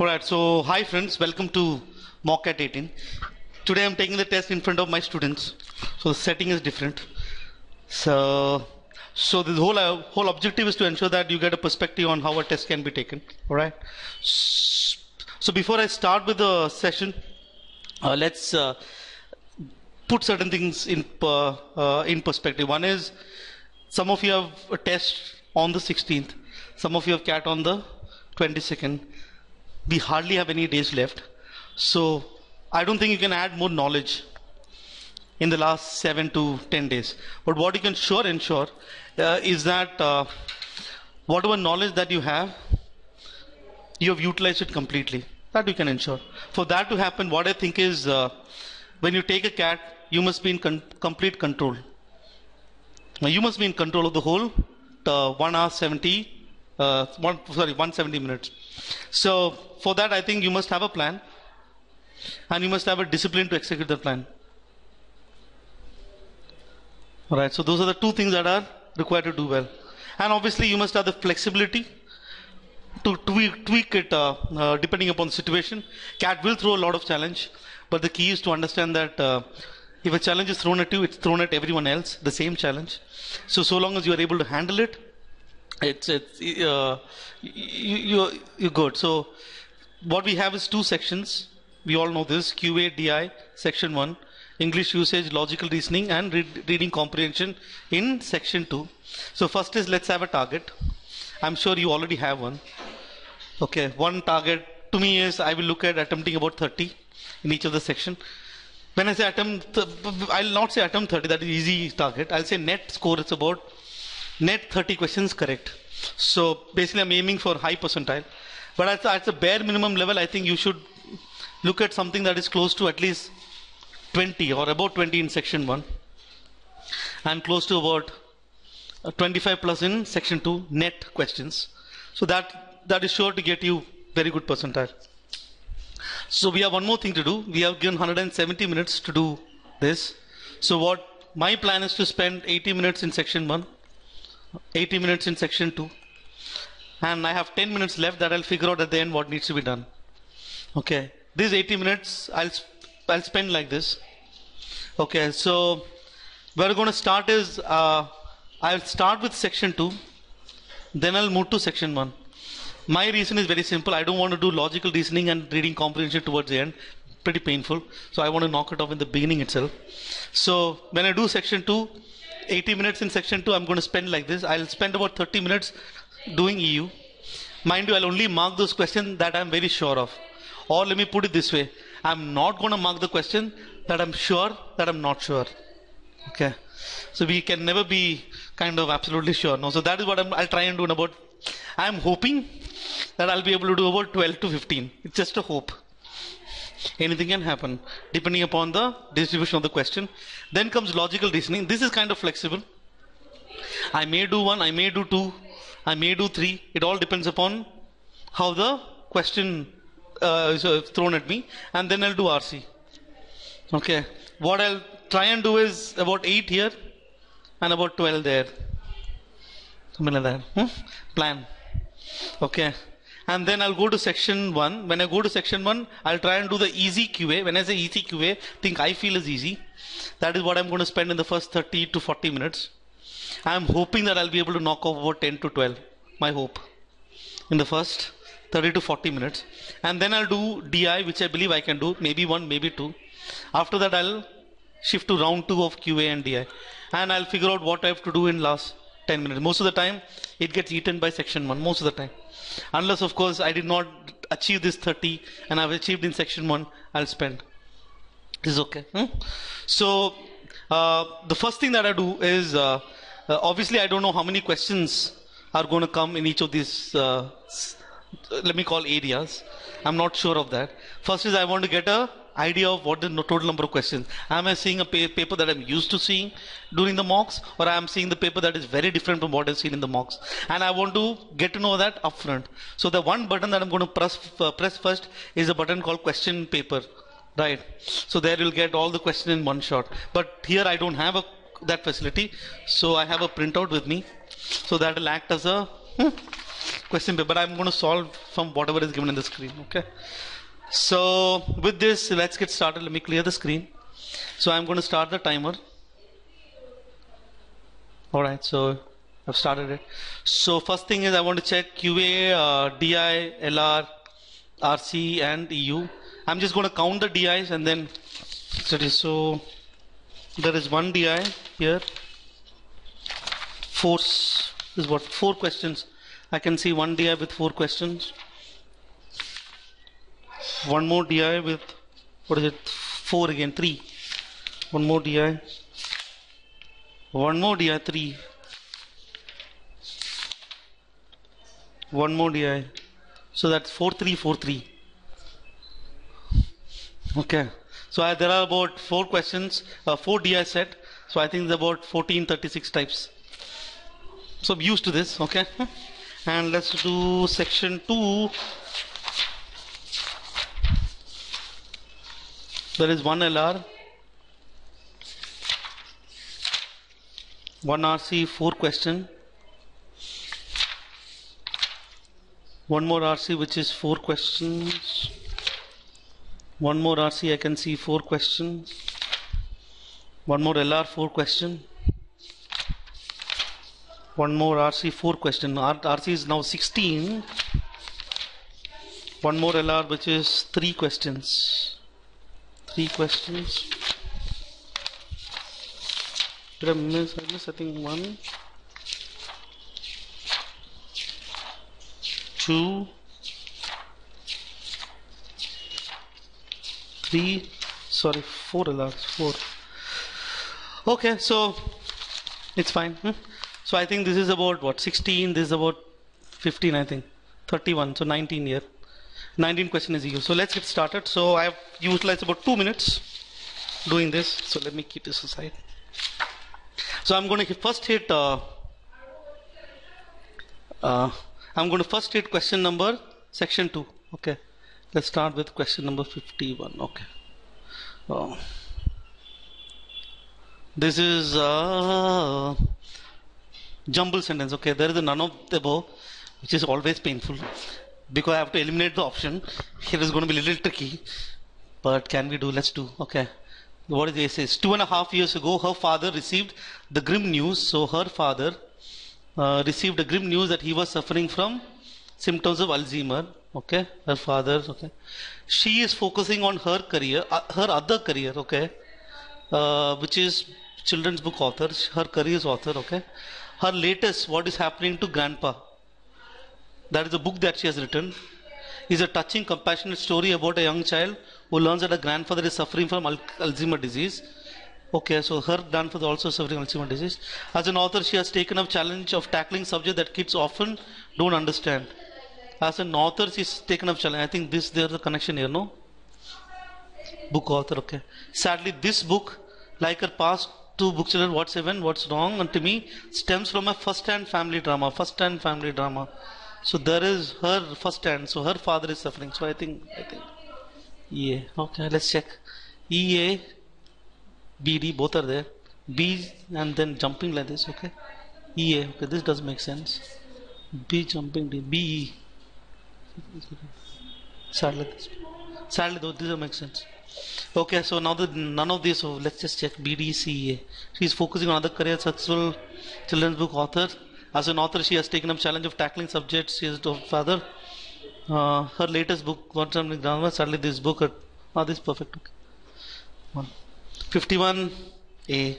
Alright, so hi friends, welcome to Mock at 18. Today I'm taking the test in front of my students, so the setting is different. So the whole objective is to ensure that you get a perspective on how a test can be taken. Alright. So before I start with the session, let's put certain things in perspective. One is some of you have a test on the 16th, some of you have CAT on the 22nd. We hardly have any days left, so I don't think you can add more knowledge in the last 7 to 10 days. But what you can ensure is that whatever knowledge that you have utilized it completely. That you can ensure. For that to happen, what I think is when you take a CAT, you must be in complete control. Now you must be in control of the whole 170 minutes. So for that, I think you must have a plan, and you must have a discipline to execute the plan. All right. So those are the two things that are required to do well, and obviously you must have the flexibility to tweak it depending upon the situation. CAT will throw a lot of challenge, but the key is to understand that if a challenge is thrown at you, it's thrown at everyone else, the same challenge. So long as you are able to handle it, you're good. So what we have is two sections. We all know this: QA, DI, section 1, English usage, logical reasoning, and reading comprehension in section 2. So first is, let's have a target. I'm sure you already have one. Okay, one target to me is I will look at attempting about 30 in each of the section. When I say attempt, I'll not say attempt 30, that is easy target. I'll say net score is about net 30 questions correct. So basically I'm aiming for high percentile. But at the bare minimum level, I think you should look at something that is close to at least 20 or about 20 in section 1 and close to about 25 plus in section 2 net questions. So that is sure to get you very good percentile. So we have one more thing to do. We have given 170 minutes to do this. So what my plan is to spend 80 minutes in section 1, 80 minutes in section 2, and I have 10 minutes left that I'll figure out at the end what needs to be done. Okay, these 80 minutes I'll spend like this. Okay, so where we're going to start is I'll start with section 2, then I'll move to section 1. My reason is very simple. I don't want to do logical reasoning and reading comprehension towards the end. Pretty painful. So I want to knock it off in the beginning itself. So when I do section 2, 80 minutes in section 2, I'm going to spend like this. I'll spend about 30 minutes doing EU. Mind you, I'll only mark those questions that I'm very sure of. Or let me put it this way. I'm not going to mark the question that I'm sure that I'm not sure. Okay. So we can never be kind of absolutely sure. No. So that is what I'll try and do in about. I'm hoping that I'll be able to do about 12 to 15. It's just a hope. Anything can happen depending upon the distribution of the question. Then comes logical reasoning. This is kind of flexible. I may do 1, I may do 2, I may do 3. It all depends upon how the question is thrown at me, and then I'll do RC. Okay. What I'll try and do is about 8 here and about 12 there. Something like that. Plan. Okay. And then I'll go to section 1. When I go to section 1, I'll try and do the easy QA. When I say easy QA, think I feel is easy. That is what I'm going to spend in the first 30 to 40 minutes. I'm hoping that I'll be able to knock off about 10 to 12. My hope. In the first 30 to 40 minutes. And then I'll do DI, which I believe I can do. Maybe 1, maybe 2. After that, I'll shift to round 2 of QA and DI. And I'll figure out what I have to do in last 10 minutes. Most of the time, it gets eaten by section 1. Most of the time. Unless, of course, I did not achieve this 30 and I've achieved in section 1, I'll spend. This is okay. So, the first thing that I do is, obviously, I don't know how many questions are going to come in each of these, let me call areas. I'm not sure of that. First is I want to get a idea of what the total number of questions. Am I seeing a paper that I'm used to seeing during the mocks, or I am seeing the paper that is very different from what I've seen in the mocks? And I want to get to know that upfront. So the one button that I'm going to press first is a button called question paper, right? So there you'll get all the questions in one shot. But here I don't have that facility, so I have a printout with me. So that will act as a question paper, but I'm going to solve from whatever is given in the screen. Okay. So with this, let's get started. Let me clear the screen. So I'm going to start the timer. All right. So I've started it. So first thing is I want to check QA, DI, LR, RC, and EU. I'm just going to count the DIs and then study. So there is one DI here. Four is what? 4 questions. I can see one DI with 4 questions. One more DI with, what is it? 4 again, 3. One more DI. One more DI, 3. One more DI. So that's 4, 3, 4, 3. Okay. So there are about 4 questions, 4 DI set. So I think there's about 1436 types. So I'm used to this, okay? And let's do section 2. There is one LR, one RC, 4 question. One more RC which is 4 questions. One more RC I can see 4 questions. One more LR 4 question. One more RC 4 question. RC is now 16. One more LR which is 3 questions. 3 questions. Did I miss? I think 1, 2, 3. Sorry, 4 LRs. 4. Okay, so it's fine. So I think this is about what? 16. This is about 15. I think 31. So 19 here. 19 question is EU. So let's get started. So I have utilized about 2 minutes doing this. So let me keep this aside. So I'm going to first hit. I'm going to first hit question number section 2. Okay. Let's start with question number 51. Okay. This is jumble sentence. Okay. There is a none of the above, which is always painful because I have to eliminate the option. Here is going to be a little tricky, but can we do? Let's do. Okay. What is it says? 2.5 years ago, her father received the grim news. So her father received a grim news that he was suffering from symptoms of Alzheimer. Okay, her father. Okay, she is focusing on her career, her other career. Okay, which is children's book author. Her career is author. Okay, her latest, what is happening to grandpa. That is a book that she has written. Is a touching, compassionate story about a young child who learns that a grandfather is suffering from Alzheimer disease. Okay, so her grandfather also suffering Alzheimer disease. As an author, she has taken up challenge of tackling subject that kids often don't understand. As an author, she's taken up challenge. I think there's the connection here, no? Book author, okay. Sadly, this book, like her past 2 books, What's Heaven, What's Wrong, and to me, stems from a first-hand family drama. So there is her first-hand. So her father is suffering. So I think. Yeah. Okay, let's check. EA, BD, both are there. B and then jumping like this. Okay. EA. Okay, this does make sense. B jumping D. BE. Sadly, though, this does make sense. Okay, so now none of these. So let's just check BDCA. She is focusing on other career, successful children's book author. As an author, she has taken up challenge of tackling subjects. She is her father. Her latest book, What's Happening to Grandma. Sadly, this book. This is perfect. Okay. 51A.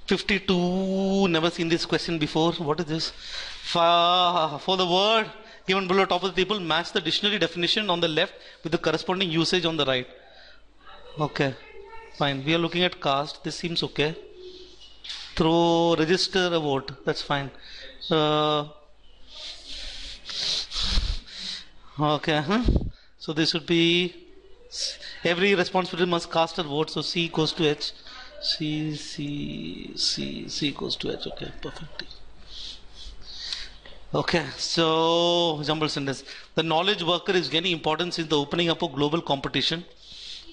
52. Never seen this question before. What is this? For the word given below top of the table, match the dictionary definition on the left with the corresponding usage on the right. Okay, fine. We are looking at caste. This seems okay. Throw, register a vote. That's fine. Okay. So this would be every responsibility must cast a vote. So C goes to H. C goes to H. Okay, perfect. Okay, so jumble sentence. The knowledge worker is gaining importance in the opening up of global competition.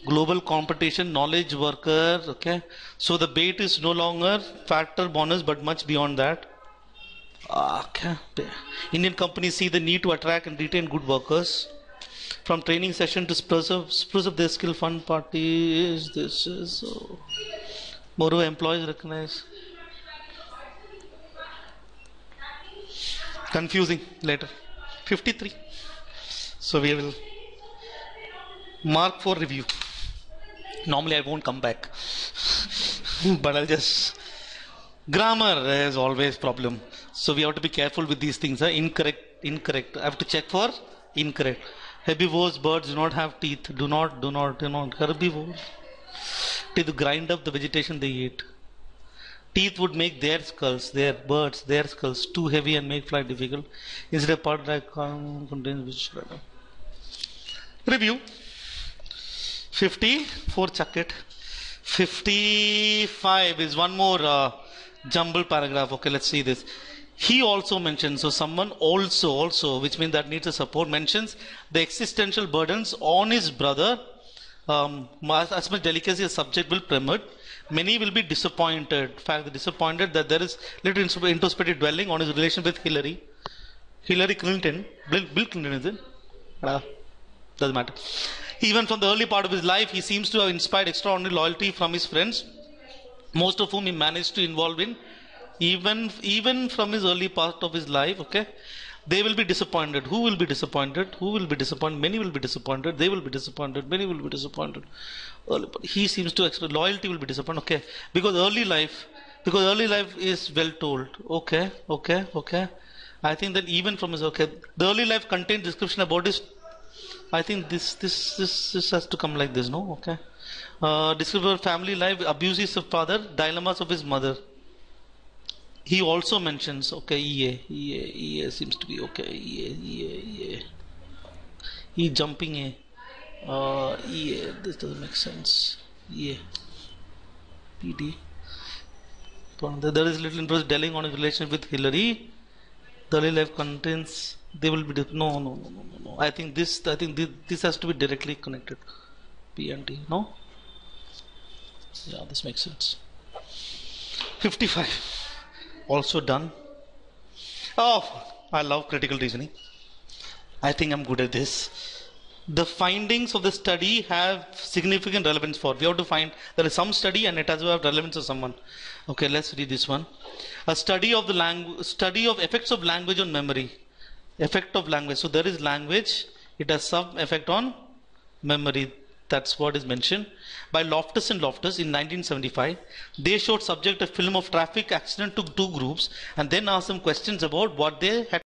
Global competition, knowledge worker. Okay, so the bait is no longer factor bonus, but much beyond that. Okay. Indian companies see the need to attract and retain good workers. From training session to spruce up their skill. Fun parties. This is so. Moreover, employees recognize. Confusing later. 53. So we will mark for review. Normally I won't come back, but I'll just. Grammar is always problem. So we have to be careful with these things. Incorrect. I have to check for incorrect. Herbivores, birds do not have teeth. Do not. Herbivores. To grind up the vegetation they eat. Teeth would make their skulls, their birds, their skulls too heavy and make flight difficult. Instead of part that contains which. Review. 54 chuck it. 55 is one more jumble paragraph. Okay, let's see this. He also mentions, so someone also, which means that needs a support, mentions the existential burdens on his brother. As much delicacy as subject will permit, many will be disappointed. In fact, disappointed that there is little introspective dwelling on his relation with Hillary Clinton. Bill Clinton, is it? Doesn't matter. Even from the early part of his life, he seems to have inspired extraordinary loyalty from his friends, most of whom he managed to involve in. Even from his early part of his life, okay, they will be disappointed. Who will be disappointed? Who will be disappointed? Many will be disappointed. They will be disappointed. Many will be disappointed. He seems to extra loyalty will be disappointed. Okay, because early life is well told. Okay. I think that even from his the early life contains description about his. I think this has to come like this, no? Okay. Description of family life, abuses of father, dilemmas of his mother. He also mentions, okay, EA seems to be okay. EA. E jumping A. EA, this doesn't make sense. EA. PD. There is little interest dwelling on his relationship with Hillary. The early life contains. They will be no. I think this has to be directly connected. P and T. No. Yeah, this makes sense. 55. Also done. Oh, I love critical reasoning. I think I'm good at this. The findings of the study have significant relevance for. We have to find there is some study and it has to have relevance to someone. Okay, let's read this one. A study of effects of language on memory. Effect of language. So there is language. It has some effect on memory. That's what is mentioned by Loftus in 1975. They showed subject a film of traffic accident to two groups and then asked them questions about what they had